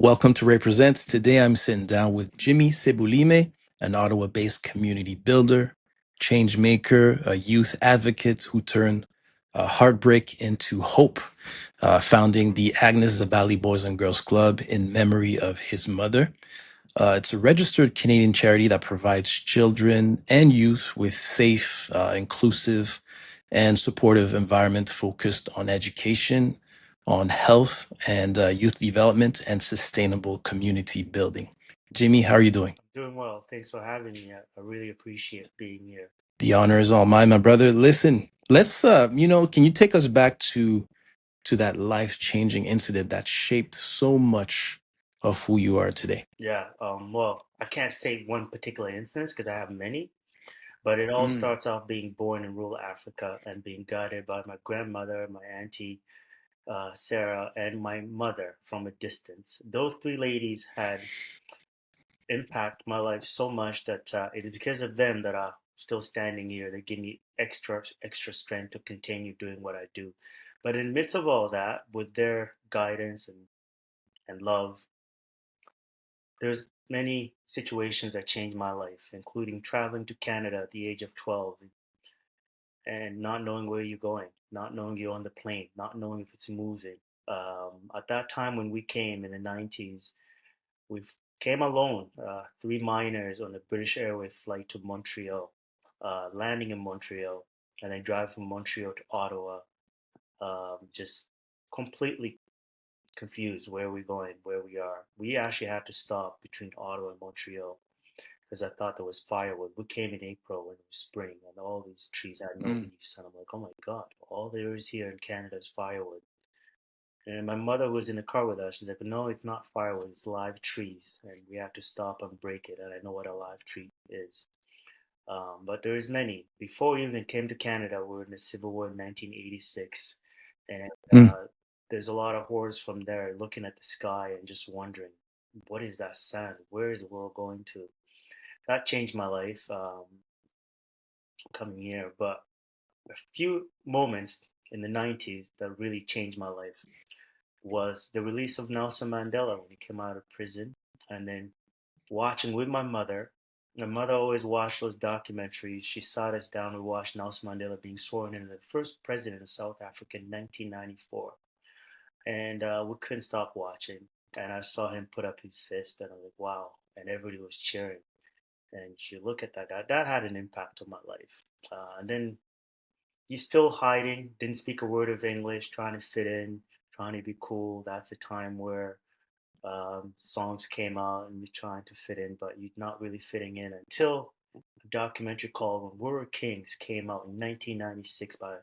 Welcome to RayPresents. Today I'm sitting down with Jimmy Sebulime, an Ottawa-based community builder, change maker, a youth advocate who turned heartbreak into hope, founding the Agnes Zabali Boys and Girls Club in memory of his mother. It's a registered Canadian charity that provides children and youth with safe, inclusive, and supportive environment focused on education, on health and youth development, and sustainable community building. Jimmy, how are you doing? Doing well. Thanks for having me. I really appreciate being here. The honor is all mine, my brother. Listen, let's can you take us back to that life-changing incident that shaped so much of who you are today? Yeah, well, I can't say one particular instance because I have many, but it all starts off being born in rural Africa and being guided by my grandmother, my auntie, Sarah, and my mother from a distance. Those three ladies had impacted my life so much that it is because of them that I'm still standing here. They give me extra strength to continue doing what I do. But in the midst of all that, with their guidance and love, there's many situations that changed my life, including traveling to Canada at the age of 12 and not knowing where you're going, not knowing you're on the plane, not knowing if it's moving. At that time when we came in the 90s, we came alone, three miners on a British Airways flight to Montreal, landing in Montreal, and then drive from Montreal to Ottawa, just completely confused where we're going, where we are. We actually had to stop between Ottawa and Montreal because I thought there was firewood. We came in April when it was spring and all these trees had no Mm. leaves. And I'm like, oh my God, all there is here in Canada is firewood. And my mother was in the car with us. She's like, no, it's not firewood, it's live trees. And we have to stop and break it. And I know what a live tree is. But there is many. Before we even came to Canada, we were in the Civil War in 1986. And Mm. there's a lot of horrors from there looking at the sky and just wondering, what is that sound? Where is the world going to? That changed my life coming here. But a few moments in the 90s that really changed my life was the release of Nelson Mandela when he came out of prison, and then watching with my mother. My mother always watched those documentaries. She sat us down. We watched Nelson Mandela being sworn in as the first president of South Africa in 1994. And we couldn't stop watching. And I saw him put up his fist, and I was like, wow. And everybody was cheering. And you look at that, that had an impact on my life. And then he's still hiding, didn't speak a word of English, trying to fit in, trying to be cool. That's a time where songs came out and you're trying to fit in, but you're not really fitting in until a documentary called When We Were Kings came out in 1996 by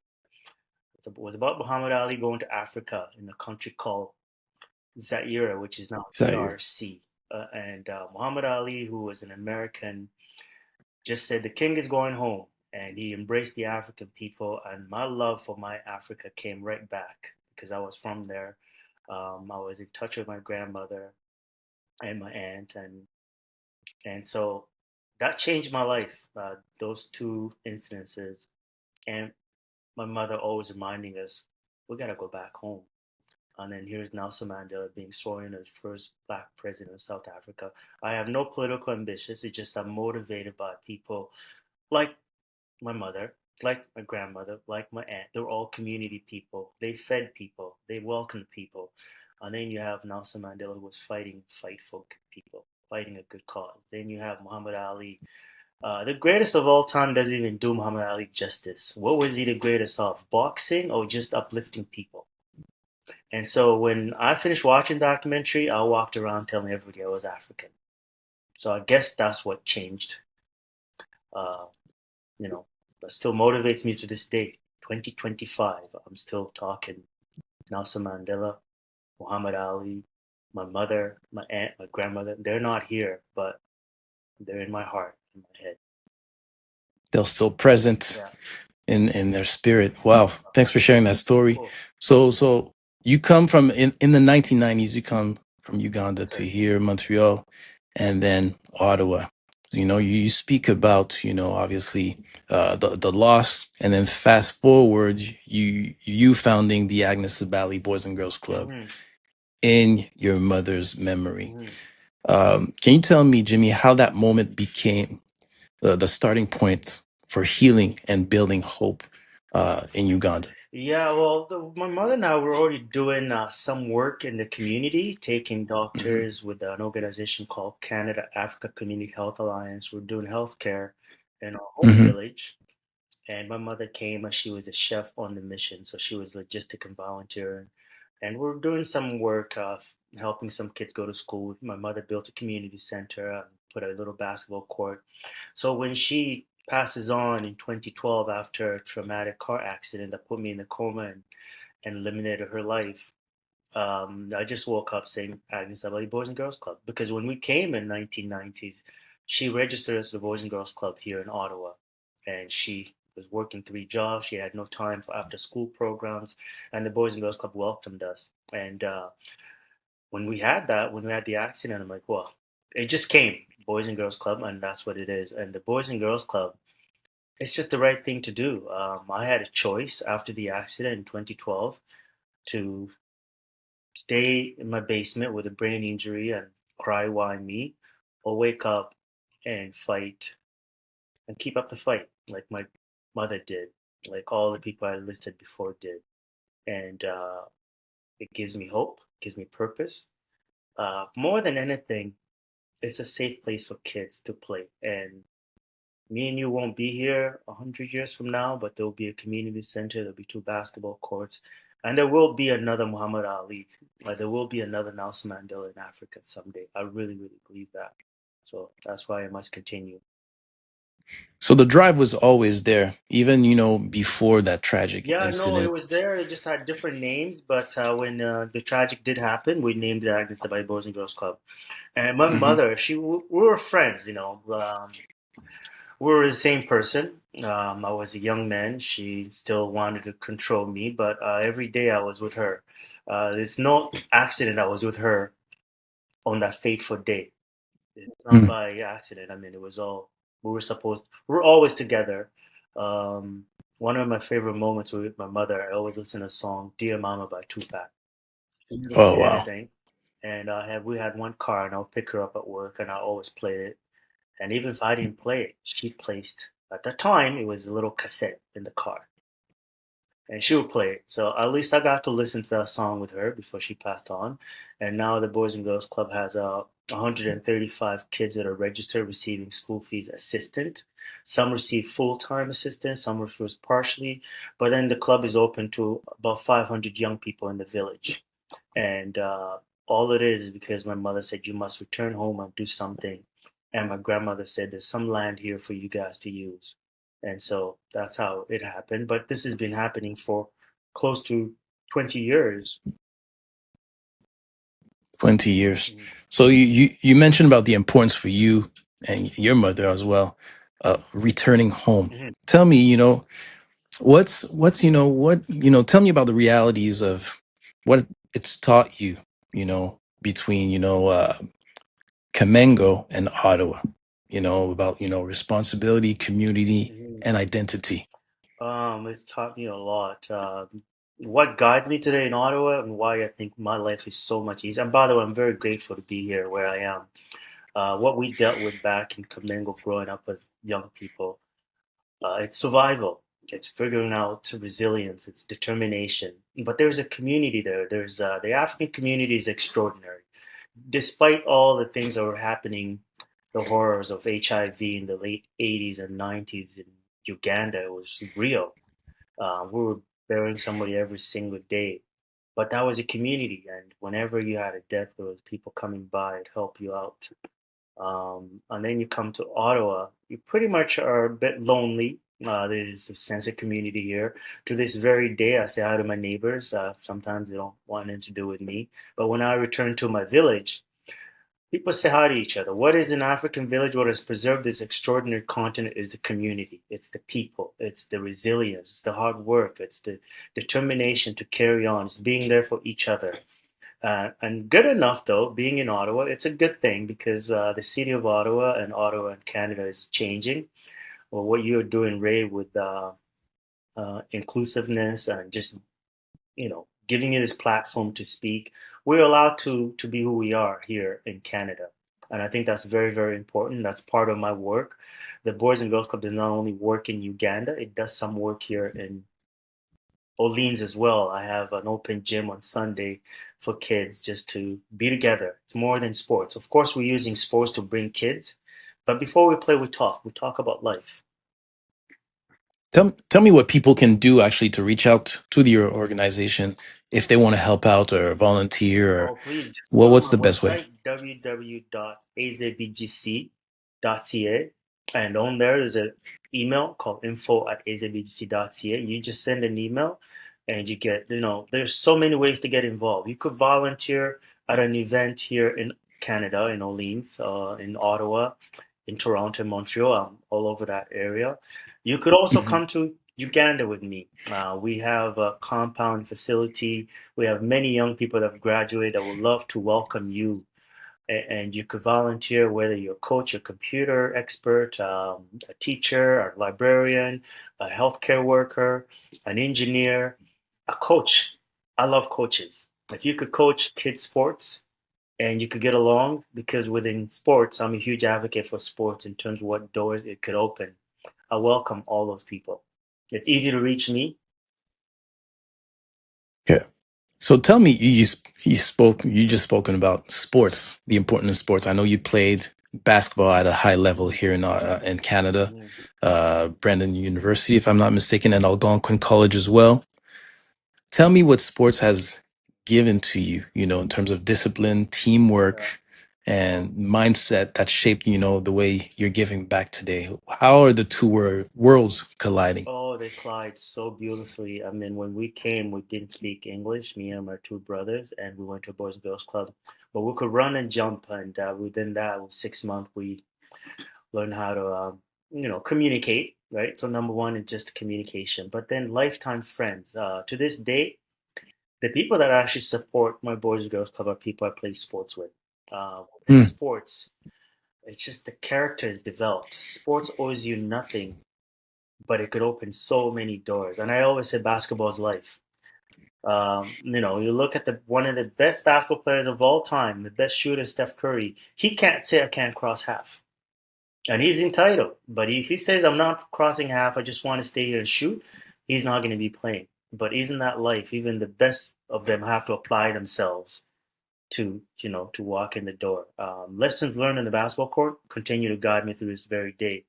it was about Muhammad Ali going to Africa in a country called Zaire, which is now Zaire. DRC. And Muhammad Ali, who was an American, just said the king is going home, and he embraced the African people. And my love for my Africa came right back because I was from there. I was in touch with my grandmother and my aunt, and so that changed my life. Those two incidences, and my mother always reminding us, we gotta go back home. And then here's Nelson Mandela being sworn in as first black president of South Africa. I have no political ambitions. It's just I'm motivated by people like my mother, like my grandmother, like my aunt. They're all community people. They fed people. They welcomed people. And then you have Nelson Mandela who was fight for people, fighting a good cause. Then you have Muhammad Ali. The greatest of all time doesn't even do Muhammad Ali justice. What was he the greatest of? Boxing or just uplifting people? And so when I finished watching the documentary, I walked around telling everybody I was African. So I guess that's what changed. Uh, you know, that still motivates me to this day. 2025, I'm still talking Nelson Mandela, Muhammad Ali, my mother, my aunt, my grandmother. They're not here, but they're in my heart, in my head. They're still present Yeah, in their spirit. Wow. Thanks for sharing that story. cool. So you come from in the 1990s, you come from Uganda Yes, to sir. here, Montreal, and then Ottawa. You speak about, obviously the loss, and then fast forward, you founding the Agnes Sabali Boys and Girls Club. Mm-hmm. in your mother's memory. Mhm. Can you tell me, Jimmy, how that moment became the starting point for healing and building hope in Uganda? Yeah, well, my mother and I were already doing some work in the community, taking Hmm. doctors with an organization called Canada Africa Community Health Alliance. We're doing healthcare in our home Hmm. village. And my mother came and she was a chef on the mission, so she was logistic and volunteer. And we're doing some work, helping some kids go to school. My mother built a community center, put a little basketball court. So when she passes on in 2012 after a traumatic car accident that put me in a coma and eliminated her life, I just woke up saying Agnes Zabali Boys and Girls Club because when we came in 1990s, she registered as the Boys and Girls Club here in Ottawa, and she was working 3 jobs. She had no time for after school programs, and the Boys and Girls Club welcomed us. And when we had the accident, I'm like, well, it just came Boys and Girls Club, and that's what it is. And the Boys and Girls Club, it's just the right thing to do. I had a choice after the accident in 2012 to stay in my basement with a brain injury and cry why me, or wake up and fight and keep up the fight like my mother did, like all the people I listed before did. And it gives me hope, gives me purpose. More than anything, it's a safe place for kids to play. And me and you won't be here 100 years from now, but there'll be a community center. There'll be 2 basketball courts, and there will be another Muhammad Ali. There will be another Nelson Mandela in Africa someday. I really, really believe that. So that's why I must continue. So the drive was always there, even before that tragic Yeah, no, it incident. was there. It just had different names, but when the tragic did happen, we named it Agnes by Boys and Girls Club. And my Hmm. mother, we were friends, we were the same person. I was a young man. She still wanted to control me, but every day I was with her. It's no accident I was with her on that fateful day. It's not by accident. I mean, it was all we were always together. Um, One of my favorite moments with my mother, I always listen to a song, "Dear Mama" by Tupac. She never Oh played wow. anything, and we had one car, and I'll pick her up at work, and I always play it. And even if I didn't play it, she placed, at the time, it was a little cassette in the car. And she would play it. So at least I got to listen to that song with her before she passed on. And now the Boys and Girls Club has 135 kids that are registered receiving school fees assistant. Some receive full-time assistance, some refuse partially. But then the club is open to about 500 young people in the village. And all it is because my mother said, you must return home and do something. And my grandmother said, there's some land here for you guys to use. And so that's how it happened. But this has been happening for close to 20 years. 20 years. Mhm. So you mentioned about the importance for you and your mother as well, returning home. Mhm. Tell me, what's tell me about the realities of what it's taught you, between Kamengo and Ottawa, about responsibility, community, Mhm. and identity. It's taught me a lot. What guides me today in Ottawa and why I think my life is so much easier. And by the way, I'm very grateful to be here where I am. What we dealt with back in Kamengo growing up as young people, it's survival. It's figuring out resilience. It's determination. But there's a community there. There's the African community is extraordinary. Despite all the things that were happening, the horrors of HIV in the late 80s and 90s in Uganda, it was real. We were burying somebody every single day. But that was a community, and whenever you had a death, there was people coming by to help you out. And then you come to Ottawa, you pretty much are a bit lonely. There's a sense of community here. To this very day, I say hi to my neighbors. Sometimes they don't want anything to do with me. But when I return to my village, people say hi to each other. What is an African village? What has preserved this extraordinary continent is the community. It's the people. It's the resilience. It's the hard work. It's the determination to carry on. It's being there for each other. And good enough, though, being in Ottawa, it's a good thing because the city of Ottawa and Canada is changing. Well, what you're doing, Ray, with inclusiveness and just giving you this platform to speak. we're allowed to be who we are here in Canada. And I think that's very, very important. That's part of my work. The Boys and Girls Club does not only work in Uganda, it does some work here in Orleans as well. I have an open gym on Sunday for kids just to be together. It's more than sports. Of course, we're using sports to bring kids, but before we play, we talk. We talk about life. Tell me what people can do actually to reach out to your organization if they want to help out or volunteer or Oh, please just go well, on what's my the best way? website, www.azbgc.ca. And on there, there's an email called info@azbgc.ca. You just send an email and you get, there's so many ways to get involved. You could volunteer at an event here in Canada, in Orleans, in Ottawa, in Toronto, Montreal, all over that area. You could also Mhm. come to Uganda with me. We have a compound facility. We have many young people that have graduated that would love to welcome you. And you could volunteer, whether you're a coach, a computer expert, a teacher, a librarian, a healthcare worker, an engineer, a coach. I love coaches. If you could coach kids' sports and you could get along, because within sports, I'm a huge advocate for sports in terms of what doors it could open. I welcome all those people. It's easy to reach me. Yeah. So tell me, you just spoken about sports, the importance of sports. I know you played basketball at a high level here in Canada, Mhm. Brandon University, if I'm not mistaken, and Algonquin College as well. Tell me what sports has given to you, in terms of discipline, Yeah. teamwork, Oh, and mindset that shaped, the way you're giving back today. How are the two worlds colliding? they collide so beautifully. I mean, when we came, we didn't speak English, me and my two brothers, and we went to a Boys and Girls Club. But we could run and jump, and within that 6 months, we learned how to, communicate, right? So number one is just communication, but then lifetime friends. To this day, the people that actually support my Boys and Girls Club are people I play sports with. In Hmm. sports, it's just the character is developed. Sports owes you nothing, but it could open so many doors. And I always say basketball is life. You look at the one of the best basketball players of all time, the best shooter, Steph Curry. He can't say I can't cross half, and he's entitled. But if he says I'm not crossing half, I just want to stay here and shoot, he's not going to be playing. But isn't that life? Even the best of them have to apply themselves to walk in the door. Lessons learned in the basketball court continue to guide me through this very day.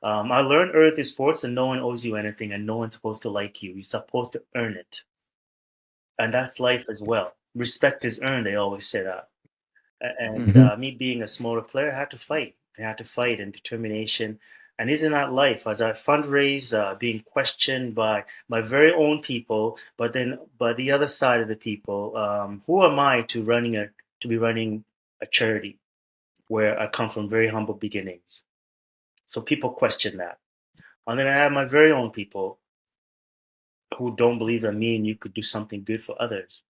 I learned early through sports that no one owes you anything and no one's supposed to like you. You're supposed to earn it. And that's life as well. Respect is earned, they always say that. And Hmm. me being a smaller player, I had to fight. I had to fight and determination. And isn't that life? As I fundraise, being questioned by my very own people, but then by the other side of the people, who am I to be running a charity where I come from very humble beginnings? So people question that. And then I have my very own people who don't believe that me and you could do something good for others.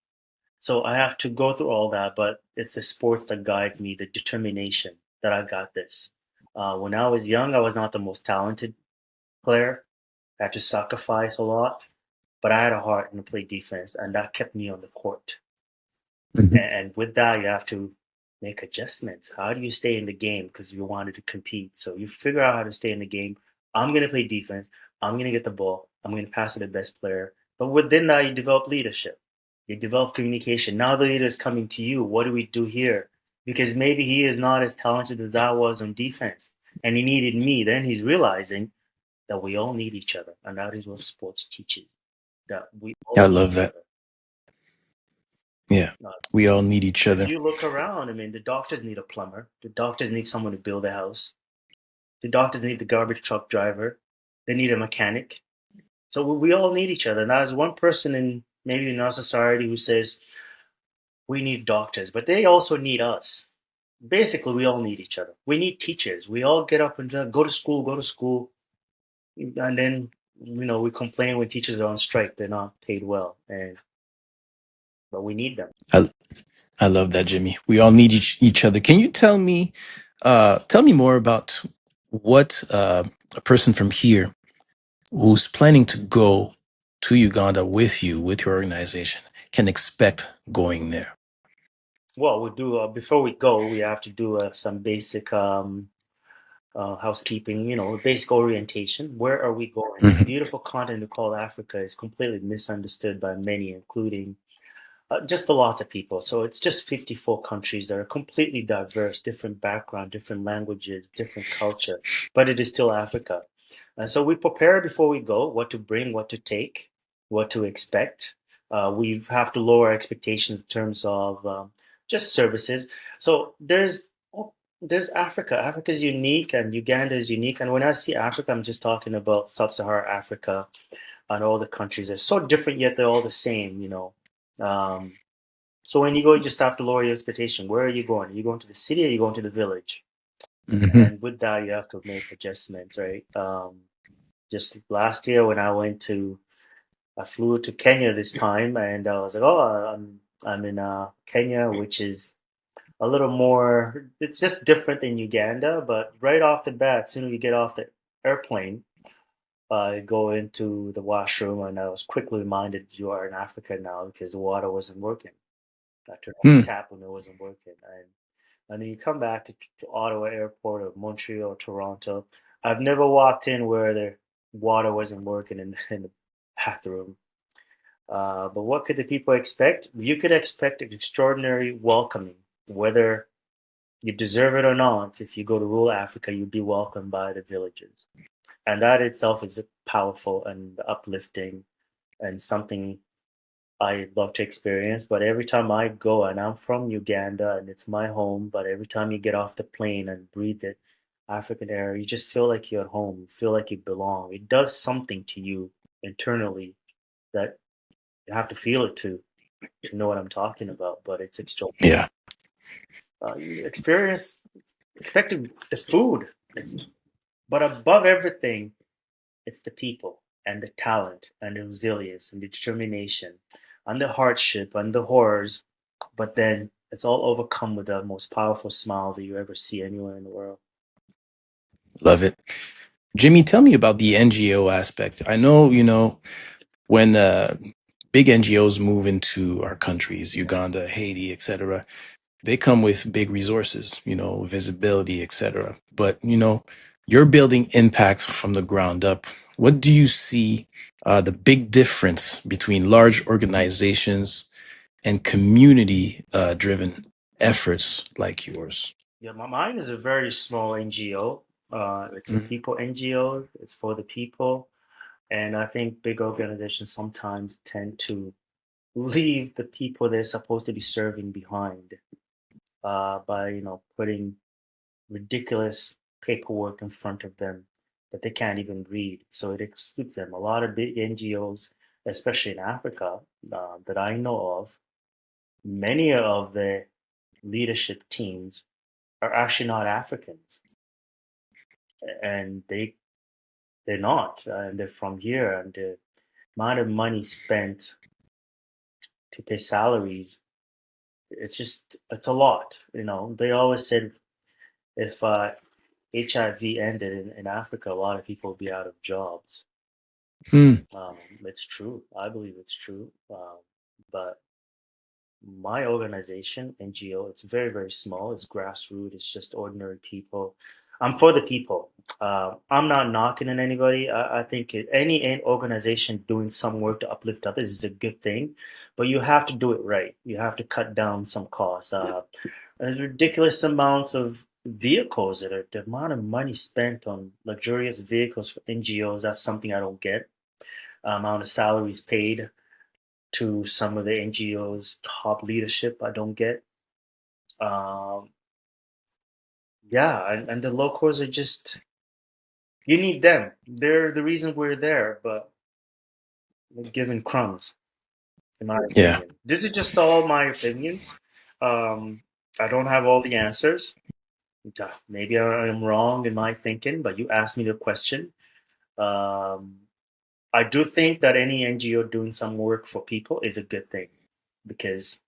So I have to go through all that, but it's the sports that guides me, the determination that I got this. When I was young, I was not the most talented player. I had to sacrifice a lot, but I had a heart and to play defense, and that kept me on the court. Hmm. And with that, you have to make adjustments. How do you stay in the game? Because you wanted to compete. So you figure out how to stay in the game. I'm going to play defense. I'm going to get the ball. I'm going to pass to the best player. But within that, you develop leadership. You develop communication. Now the leader is coming to you. What do we do here? Because maybe he is not as talented as I was on defense. And he needed me. Then he's realizing that we all need each other. And that is what sports teaches, that we all I need love each that. other. Yeah. Uh, We all need each If other. you look around, I mean, the doctors need a plumber. The doctors need someone to build a house. The doctors need the garbage truck driver. They need a mechanic. So we all need each other. Now, there's one person in maybe in our society who says we need doctors, but they also need us. Basically, we all need each other. We need teachers. We all get up and go to school, and then we complain when teachers are on strike. They're not paid well, and but we need them. I, I love that, Jimmy. We all need each other. Can you tell me more about what a person from here who's planning to go to Uganda with you, with your organization, can expect going there? Well, we do before we go, we have to do some basic housekeeping, basic orientation. Where are we going? This Hmm. beautiful continent called Africa is completely misunderstood by many, including just a lots of people. So it's just 54 countries that are completely diverse, different background, different languages, different culture, but it is still Africa. And so we prepare before we go, what to bring, what to take, what to expect. We have to lower expectations in terms of just services. So there's Africa. Africa is unique, and Uganda is unique. And when I see Africa, I'm just talking about sub-Saharan Africa and all the countries. They're so different, yet they're all the same. Um, so when you go, you just have to lower your expectation. Where are you going? Are you going to the city or are you going to the village? Hmm. And with that, you have to make adjustments, right? Just last year when I flew to Kenya this time, and I was like, oh, I'm in Kenya, which is a little more. It's just different than Uganda, but right off the bat, as soon as you get off the airplane, I go into the washroom, and I was quickly reminded you are in Africa now because the water wasn't working. I turned on the Hmm. tap when it wasn't working, and then you come back to Ottawa Airport or Montreal or Toronto. I've never walked in where the water wasn't working in the bathroom. But what could the people expect? You could expect an extraordinary welcoming, whether you deserve it or not. If you go to rural Africa, you'd be welcomed by the villagers. And that itself is powerful and uplifting and something I love to experience. But every time I go, and I'm from Uganda and it's my home, but every time you get off the plane and breathe the African air, you just feel like you're at home. You feel like you belong. It does something to you internally that you have to feel it to know what I'm talking about. But it's extraordinary. Yeah. You expected the food. But above everything, it's the people and the talent and the resilience and the determination and the hardship and the horrors. But then it's all overcome with the most powerful smiles that you ever see anywhere in the world. Love it. Jimmy, tell me about the NGO aspect. I know, when big NGOs move into our countries, Yeah. Uganda, Haiti, etc., they come with big resources, visibility, etc. But, you're building impact from the ground up. What do you see the big difference between large organizations and community driven efforts like yours? Yeah, mine is a very small NGO. It's a Mhm. people NGO. It's for the people. And I think big organizations sometimes tend to leave the people they're supposed to be serving behind by, putting ridiculous paperwork in front of them that they can't even read. So it excludes them. A lot of big NGOs, especially in Africa, that I know of, many of the leadership teams are actually not Africans, and they're not, and they're from here, and the amount of money spent to pay salaries, it's a lot. They always said if HIV ended in Africa, a lot of people would be out of jobs. Mm, It's true. I believe it's true. But my organization, NGO, it's very, very small. It's grassroots. It's just ordinary people. I'm for the people. I'm not knocking on anybody. I think any organization doing some work to uplift others is a good thing, but you have to do it right. You have to cut down some costs. There's ridiculous amounts of vehicles that are the amount of money spent on luxurious vehicles for NGOs. That's something I don't get. Amount of salaries paid to some of the NGOs top leadership I don't get. Um, yeah, and the locals are just you need them. They're the reason we're there, but we're given crumbs, in my yeah. opinion. This is just all my opinions. Um, I don't have all the answers. Maybe I am wrong in my thinking, but you asked me the question. Um, I do think that any NGO doing some work for people is a good thing because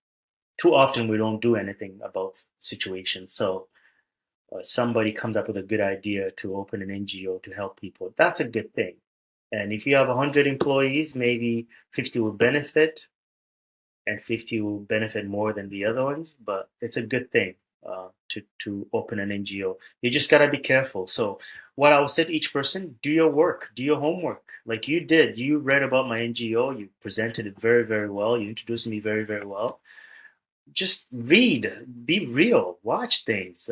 too often we don't do anything about situations. So somebody comes up with a good idea to open an NGO to help people. That's a good thing. And if you have 100 employees, maybe 50 will benefit. and 50 will benefit more than the other ones, but it's a good thing to open an NGO. You just gotta be careful. So what I will say to each person: do your work, do your homework, like you did. You read about my NGO, you presented it very, very well, you introduced me very, very well. Just read, be real, watch things.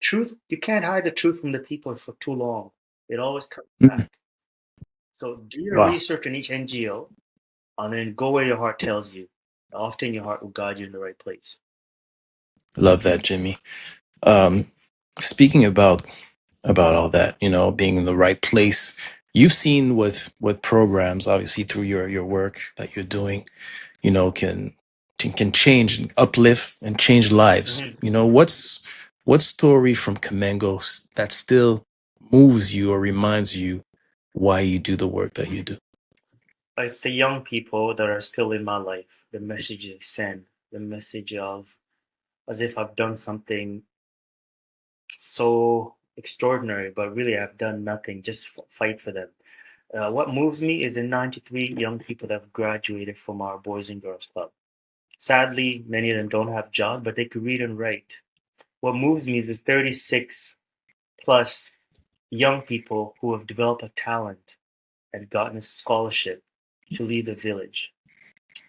Truth, you can't hide the truth from the people for too long. It always comes Mhm. back. So do your Wow, research in each NGO, and then go where your heart tells you. Often your heart will guide you in the right place. love that, Jimmy. Um, Speaking about all that, being in the right place, you've seen with programs, obviously through your work that you're doing, can change and uplift and change lives. Mhm. What story from Kamengo that still moves you or reminds you why you do the work that you do? It's the young people that are still in my life, the message they send, the message of as if I've done something so extraordinary, but really I've done nothing, just fight for them. What moves me is the 93 young people that have graduated from our Boys and Girls Club. Sadly, many of them don't have jobs, but they could read and write. What moves me is the 36 plus young people who have developed a talent and gotten a scholarship to lead the village.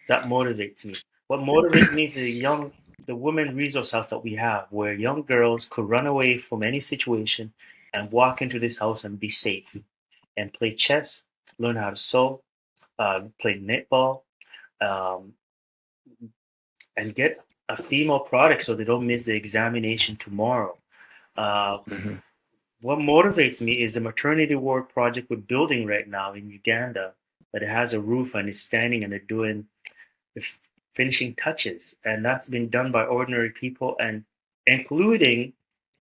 That motivates me. What motivates me is the women resource house that we have, where young girls could run away from any situation and walk into this house and be safe and play chess, learn how to sew, play netball, um, and get a female product so they don't miss the examination tomorrow. Uh, Mhm. what motivates me is the maternity ward project we're building right now in Uganda, that it has a roof and is standing and they're doing the finishing touches, and that's been done by ordinary people, and including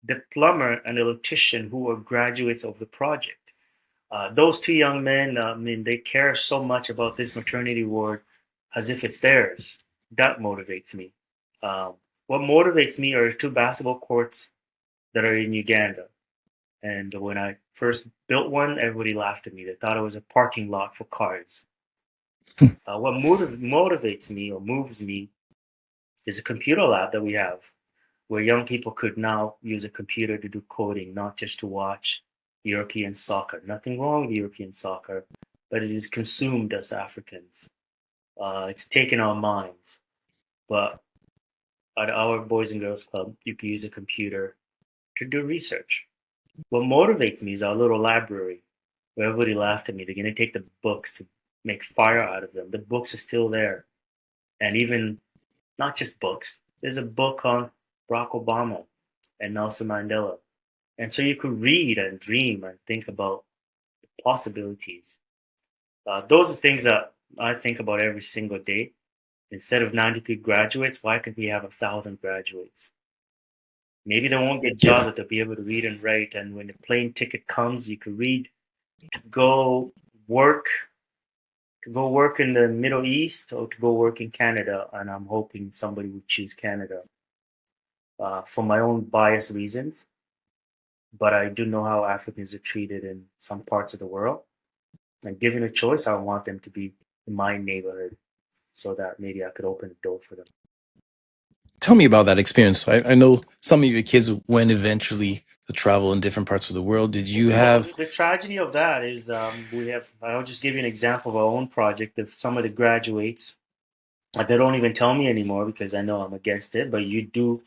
the plumber and the electrician who are graduates of the project. Those two young men, I mean, they care so much about this maternity ward as if it's theirs. That motivates me. Um, what motivates me are two basketball courts that are in Uganda. And when I first built one, everybody laughed at me. They thought it was a parking lot for cars. What motivates me or moves me is a computer lab that we have where young people could now use a computer to do coding, not just to watch European soccer. Nothing wrong with European soccer, but it is consumed as Africans. It's taken our minds. But at our Boys and Girls Club, you can use a computer to do research. What motivates me is our little library where everybody laughed at me. They're going to take the books to make fire out of them. The books are still there. And even not just books, there's a book on Barack Obama and Nelson Mandela. And so you could read and dream and think about the possibilities. Those are things that I think about every single day. Instead of 93 graduates, why could we have 1,000 graduates? Maybe they won't get jobs, Yeah, but they'll be able to read and write. And when the plane ticket comes, you could read to go work, to go work in the Middle East or to go work in Canada. And I'm hoping somebody would choose Canada for my own bias reasons. But I do know how Africans are treated in some parts of the world. And given a choice, I want them to be in my neighborhood so that maybe I could open the door for them. tell me about that experience. I know some of your kids went eventually to travel in different parts of the world. Did you Well, have? the tragedy of that is we have, I'll just give you an example of our own project. Of some of the graduates, they don't even tell me anymore because I know I'm against it, but you do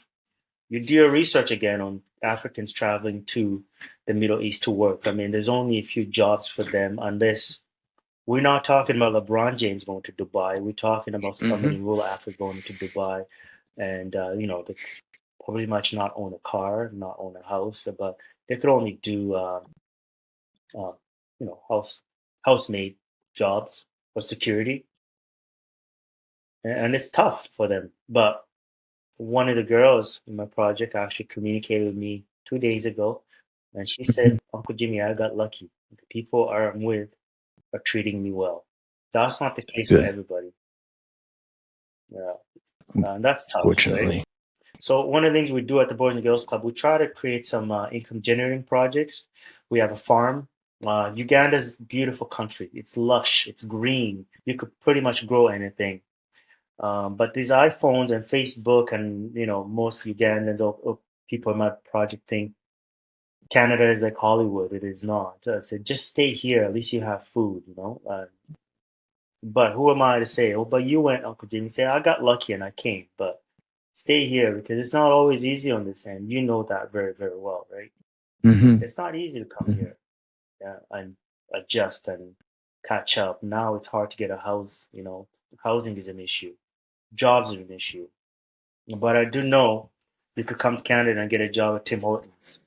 your research again on Africans traveling to the Middle East to work. I mean, there's only a few jobs for them unless we're not talking about LeBron James going to Dubai. We're talking about somebody Mhm. in rural Africa going to Dubai, and they probably much not own a car, not own a house, but they could only do uh, housemaid jobs or security, and it's tough for them. But one of the girls in my project actually communicated with me 2 days ago, and she said, Mhm. "Uncle Jimmy, I got lucky. The people I'm with are treating me well." That's not the That's case for good. everybody. Yeah. That's tough, right? Fortunately. So one of the things we do at the Boys and Girls Club, we try to create some income generating projects. We have a farm. Uganda's a beautiful country. It's lush. It's green. You could pretty much grow anything. But these iPhones and Facebook and most Ugandans or people in my project think Canada is like Hollywood. It is not. I said just stay here. At least you have food. But who am I to say? Oh, but you went, Uncle Jimmy. Say I got lucky and I came, but stay here because it's not always easy on this end. You know that very, very well, right? Mm-hmm. It's not easy to come Mm-hmm. here, yeah, and adjust and catch up. Now it's hard to get a house. Housing is an issue. Jobs are an issue. But I do know you could come to Canada and get a job at Tim Hortons.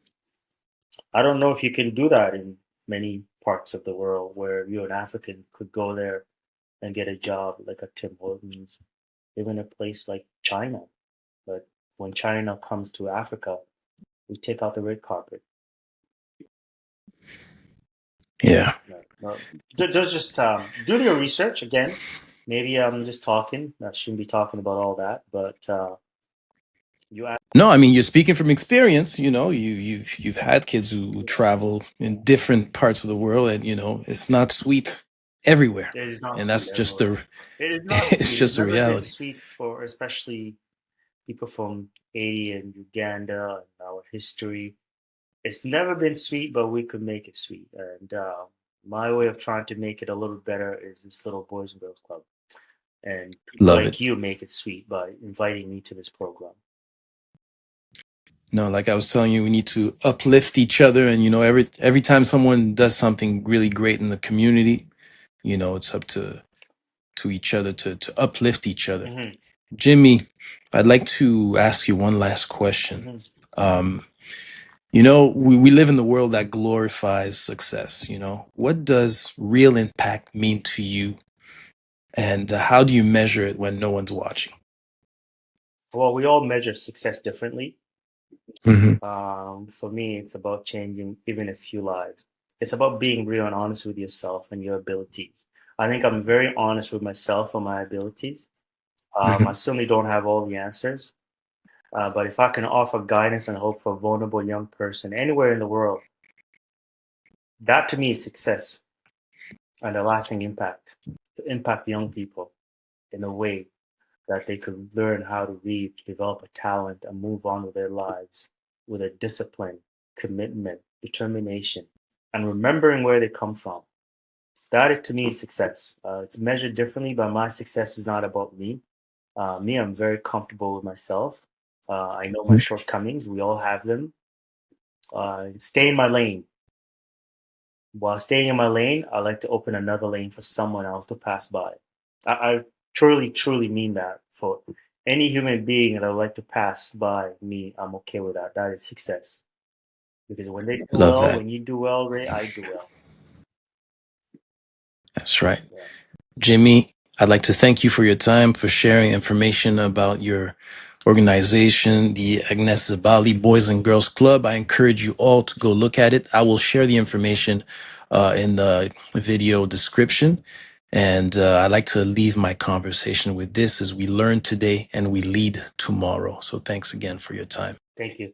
I don't know if you can do that in many parts of the world where you an African could go there and get a job like a Tim Hortons, even a place like China. But when China comes to Africa, we take out the red carpet. Yeah. No. Just do your research again. Maybe I'm just talking. I shouldn't be talking about all that, but you ask. No, I mean you're speaking from experience. You've had kids who travel in different parts of the world, and it's not sweet everywhere, It is not and sweet that's just everywhere. the It is not it's sweet. It's just a never been reality. sweet for especially people from Haiti and Uganda and our history. It's never been sweet, but we could make it sweet. And my way of trying to make it a little better is this little Boys and Girls Club. And people Love like it. you make it sweet by inviting me to this program. No, like I was telling you, we need to uplift each other, and every time someone does something really great in the community, it's up to each other to uplift each other. Hmm. Jimmy, I'd like to ask you one last question. Hmm. Um, we live in the world that glorifies success. What does real impact mean to you, and how do you measure it when no one's watching? Well, we all measure success differently. Hmm. For me, it's about changing even a few lives. It's about being real and honest with yourself and your abilities. I think I'm very honest with myself and my abilities. I Hmm. certainly don't have all the answers, but if I can offer guidance and hope for a vulnerable young person anywhere in the world, that to me is success and a lasting impact to impact young people in a way that they could learn how to read, develop a talent, and move on with their lives with a discipline, commitment, determination, and remembering where they come from. That is to me success. It's measured differently, but my success is not about me. I'm very comfortable with myself. I know my shortcomings. We all have them. Stay in my lane. While staying in my lane, I like to open another lane for someone else to pass by. I truly, truly mean that. For any human being that I would like to pass by me, I'm okay with that. That is success. Because when they do Love well, that. when you do well, Ray, I do well. That's right. Yeah. Jimmy, I'd like to thank you for your time, for sharing information about your organization, the Agnes Zabali Boys and Girls Club. I encourage you all to go look at it. I will share the information in the video description. And I like to leave my conversation with this: as we learn today and we lead tomorrow. So thanks again for your time. Thank you.